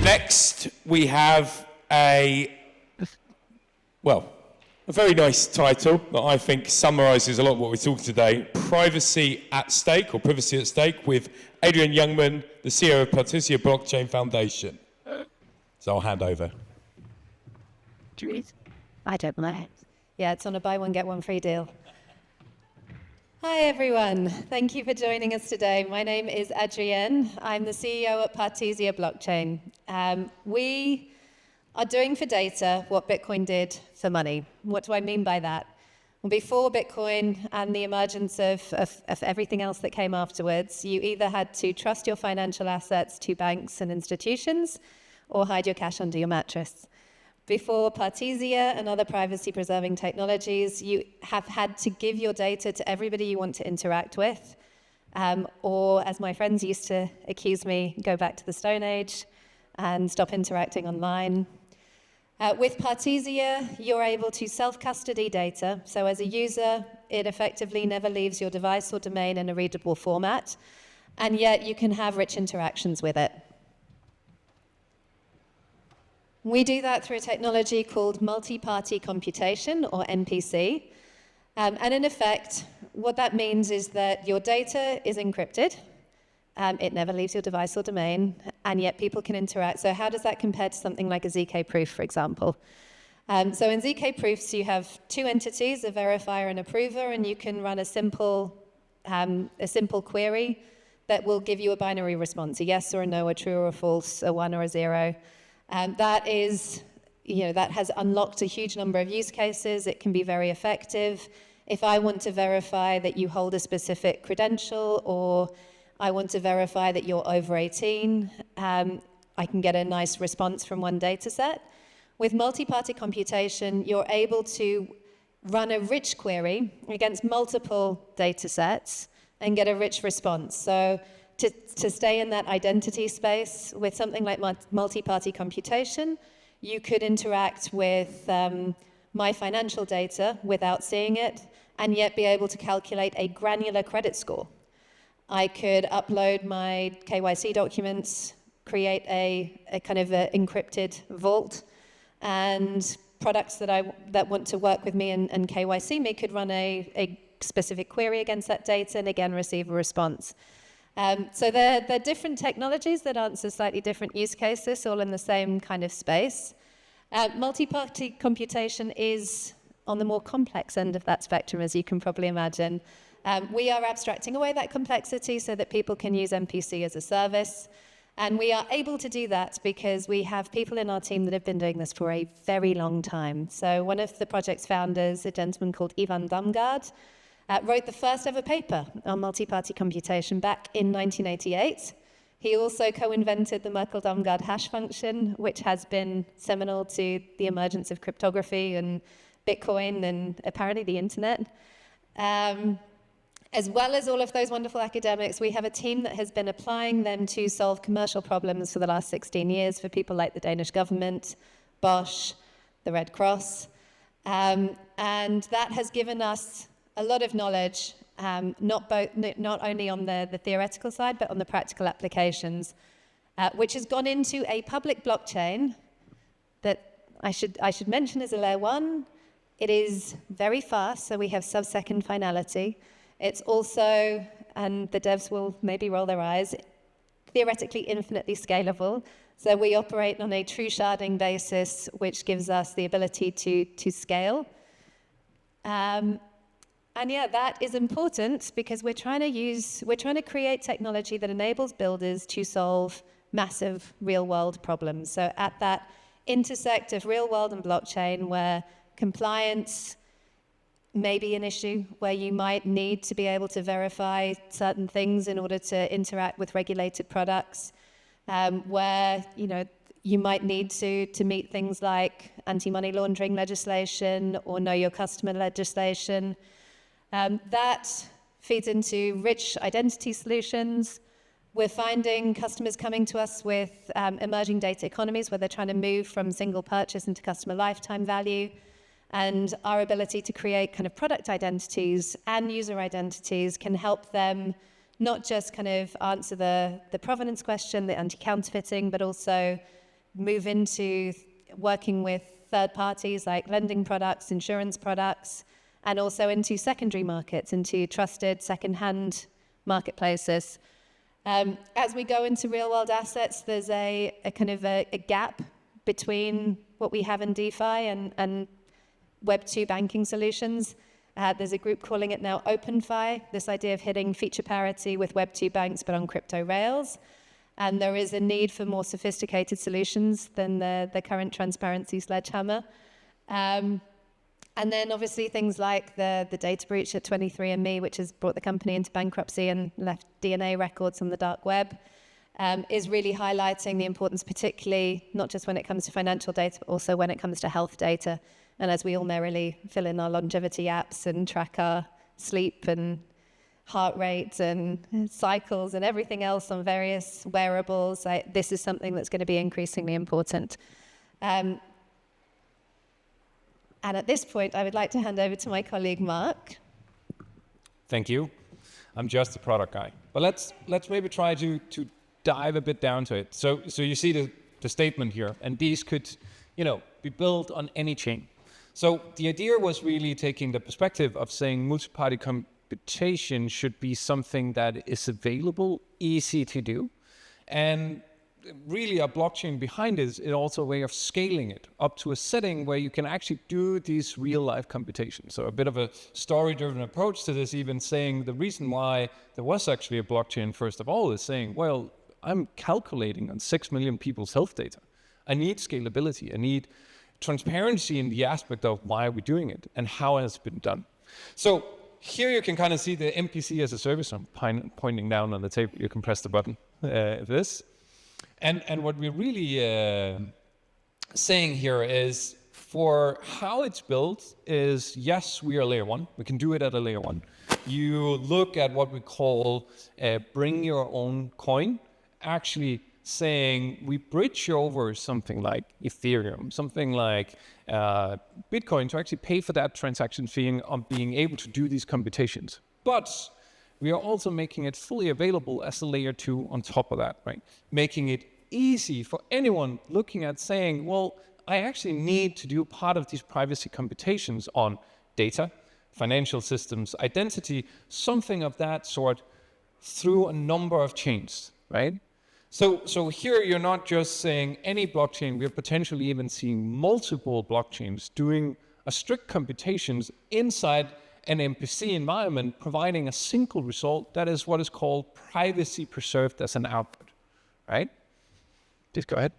Next, we have a very nice title that I think summarises a lot of what we're talking today, Privacy at Stake, or Privacy at Stake, with Adrienne Youngman, the CEO of Partisia Blockchain Foundation. So I'll hand over. I don't know. Yeah, it's on a buy one, get one free deal. Hi, everyone. Thank you for joining us today. My name is Adrienne. I'm the CEO at Partisia Blockchain. We are doing for data what Bitcoin did for money. What do I mean by that? Well, before Bitcoin and the emergence of everything else that came afterwards, you either had to trust your financial assets to banks and institutions or hide your cash under your mattress. Before Partisia and other privacy-preserving technologies, you have had to give your data to everybody you want to interact with, or, as my friends used to accuse me, go back to the Stone Age and stop interacting online. With Partisia, you're able to self-custody data. So as a user, it effectively never leaves your device or domain in a readable format, and yet you can have rich interactions with it. We do that through a technology called multi-party computation, or MPC. And in effect, what that means is that your data is encrypted. It never leaves your device or domain, and yet people can interact. So how does that compare to something like a ZK proof, for example? So in ZK proofs, you have two entities, a verifier and approver, and you can run a simple query that will give you a binary response, a yes or a no, a true or a false, a 1 or a 0. That has unlocked a huge number of use cases. It can be very effective. If I want to verify that you hold a specific credential, or I want to verify that you're over 18, I can get a nice response from one data set. With multi-party computation, you're able to run a rich query against multiple data sets and get a rich response. So to stay in that identity space with something like multi-party computation, you could interact with my financial data without seeing it, and yet be able to calculate a granular credit score. I could upload my KYC documents, create a kind of a encrypted vault, and products that want to work with me and KYC me could run a specific query against that data and again receive a response. So they're different technologies that answer slightly different use cases, all in the same kind of space. Multi-party computation is on the more complex end of that spectrum, as you can probably imagine. We are abstracting away that complexity so that people can use MPC as a service. And we are able to do that because we have people in our team that have been doing this for a very long time. So one of the project's founders, a gentleman called Martin Bundgaard, wrote the first ever paper on multi-party computation back in 1988. He also co-invented the Merkle-Damgard hash function, which has been seminal to the emergence of cryptography and Bitcoin and apparently the internet. As well as all of those wonderful academics, we have a team that has been applying them to solve commercial problems for the last 16 years for people like the Danish government, Bosch, the Red Cross. And that has given us a lot of knowledge, not only on the theoretical side, but on the practical applications, which has gone into a public blockchain that I should mention is a layer 1. It is very fast, so we have sub-second finality. It's also, and the devs will maybe roll their eyes, theoretically infinitely scalable. So we operate on a true sharding basis, which gives us the ability to scale. And yeah, that is important because we're trying to create technology that enables builders to solve massive real-world problems. So at that intersect of real-world and blockchain, where compliance may be an issue, where you might need to be able to verify certain things in order to interact with regulated products, where you might need to meet things like anti-money laundering legislation or know your customer legislation. That feeds into rich identity solutions. We're finding customers coming to us with emerging data economies where they're trying to move from single purchase into customer lifetime value. And our ability to create kind of product identities and user identities can help them not just kind of answer the provenance question, the anti-counterfeiting, but also move into working with third parties like lending products, insurance products, and also into secondary markets, into trusted second-hand marketplaces. As we go into real-world assets, there's a kind of a gap between what we have in DeFi and Web 2 banking solutions. There's a group calling it now OpenFi, this idea of hitting feature parity with Web 2 banks, but on crypto rails. And there is a need for more sophisticated solutions than the current transparency sledgehammer. And then obviously things like the data breach at 23andMe, which has brought the company into bankruptcy and left DNA records on the dark web, is really highlighting the importance, particularly not just when it comes to financial data, but also when it comes to health data. And as we all merrily fill in our longevity apps and track our sleep and heart rate and cycles and everything else on various wearables, this is something that's going to be increasingly important. And at this point, I would like to hand over to my colleague, Mark. Thank you. I'm just a product guy. But let's maybe try to dive a bit down to it. So you see the statement here, and these could, be built on any chain. So the idea was really taking the perspective of saying multi-party computation should be something that is available, easy to do, and really a blockchain behind it is also a way of scaling it up to a setting where you can actually do these real-life computations. So a bit of a story-driven approach to this, even saying the reason why there was actually a blockchain, first of all, is saying, well, I'm calculating on 6 million people's health data. I need scalability. I need transparency in the aspect of why we're doing it and how it has been done. So here you can kind of see the MPC as a service. I'm pointing down on the table. You can press the button, this. And what we're really saying here is, for how it's built is, yes, we are layer one. We can do it at a layer one. You look at what we call bring your own coin, actually saying we bridge over something like Ethereum, something like Bitcoin to actually pay for that transaction fee on being able to do these computations. But we are also making it fully available as a layer 2 on top of that, right? Making it easy for anyone looking at saying, well, I actually need to do part of these privacy computations on data, financial systems, identity, something of that sort through a number of chains, right? So here you're not just saying any blockchain, we're potentially even seeing multiple blockchains doing a strict computations inside an MPC environment, providing a single result that is what is called privacy preserved as an output, right? Please go ahead.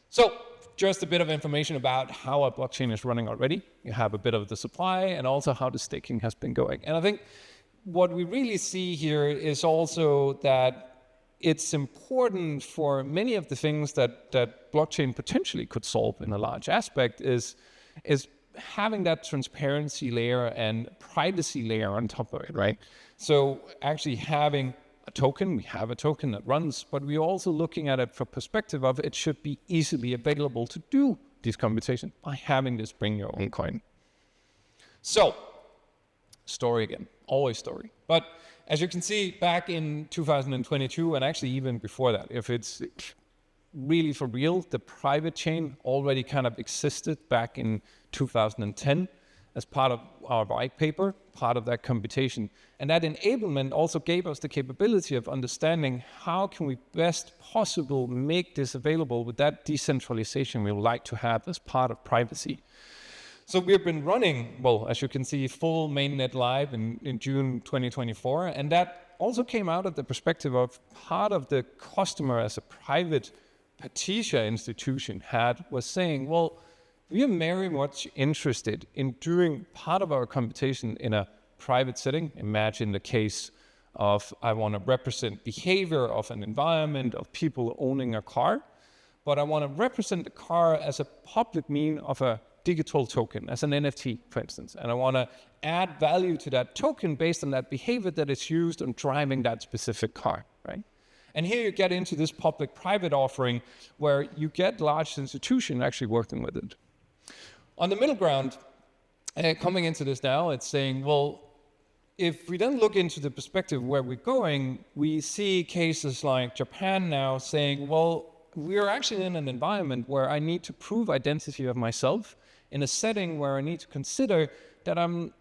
So just a bit of information about how a blockchain is running already. You have a bit of the supply and also how the staking has been going. And I think what we really see here is also that it's important for many of the things that blockchain potentially could solve in a large aspect is having that transparency layer and privacy layer on top of it, right? So actually having a token, we have a token that runs, but we're also looking at it from perspective of it should be easily available to do these computations by having this bring your own coin. So, story again, always story. But as you can see, back in 2022, and actually even before that, if it's really for real, the private chain already kind of existed back in 2010 as part of our white paper, part of that computation. And that enablement also gave us the capability of understanding how can we best possible make this available with that decentralization we would like to have as part of privacy. So we've been running, well, as you can see, full mainnet live in June 2024. And that also came out of the perspective of part of the customer as a private Partisia institution was saying, well, we are very much interested in doing part of our computation in a private setting. Imagine the case of I want to represent behavior of an environment of people owning a car, but I want to represent the car as a public mean of a digital token, as an NFT, for instance. And I want to add value to that token based on that behavior that is used on driving that specific car, right? And here you get into this public-private offering where you get large institutions actually working with it. On the middle ground, coming into this now, it's saying, well, if we then look into the perspective where we're going, we see cases like Japan now saying, well, we're actually in an environment where I need to prove identity of myself in a setting where I need to consider that I'm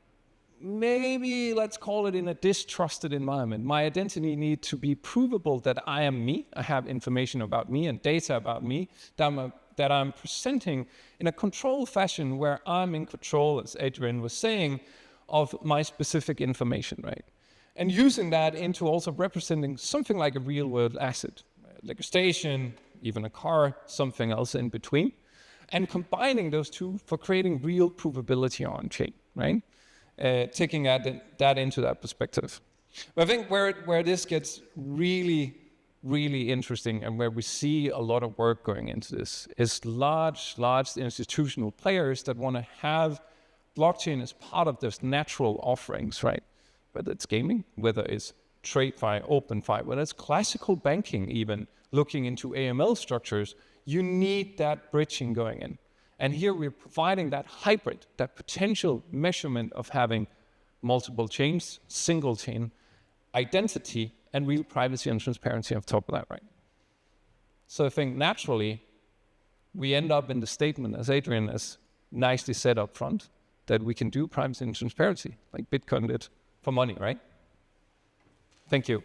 maybe, let's call it, in a distrusted environment. My identity needs to be provable that I am me. I have information about me and data about me that I'm presenting in a controlled fashion where I'm in control, as Adrienne was saying, of my specific information, right? And using that into also representing something like a real-world asset, like a station, even a car, something else in between, and combining those two for creating real provability on chain, right? Taking that into that perspective. But I think where this gets really, really interesting and where we see a lot of work going into this is large institutional players that want to have blockchain as part of those natural offerings, right? Whether it's gaming, whether it's TradeFi, OpenFi, whether it's classical banking even, looking into AML structures, you need that bridging going in. And here we're providing that hybrid, that potential measurement of having multiple chains, single chain, identity, and real privacy and transparency on top of that, right? So I think naturally, we end up in the statement, as Adrienne has nicely said up front, that we can do privacy and transparency, like Bitcoin did for money, right? Thank you.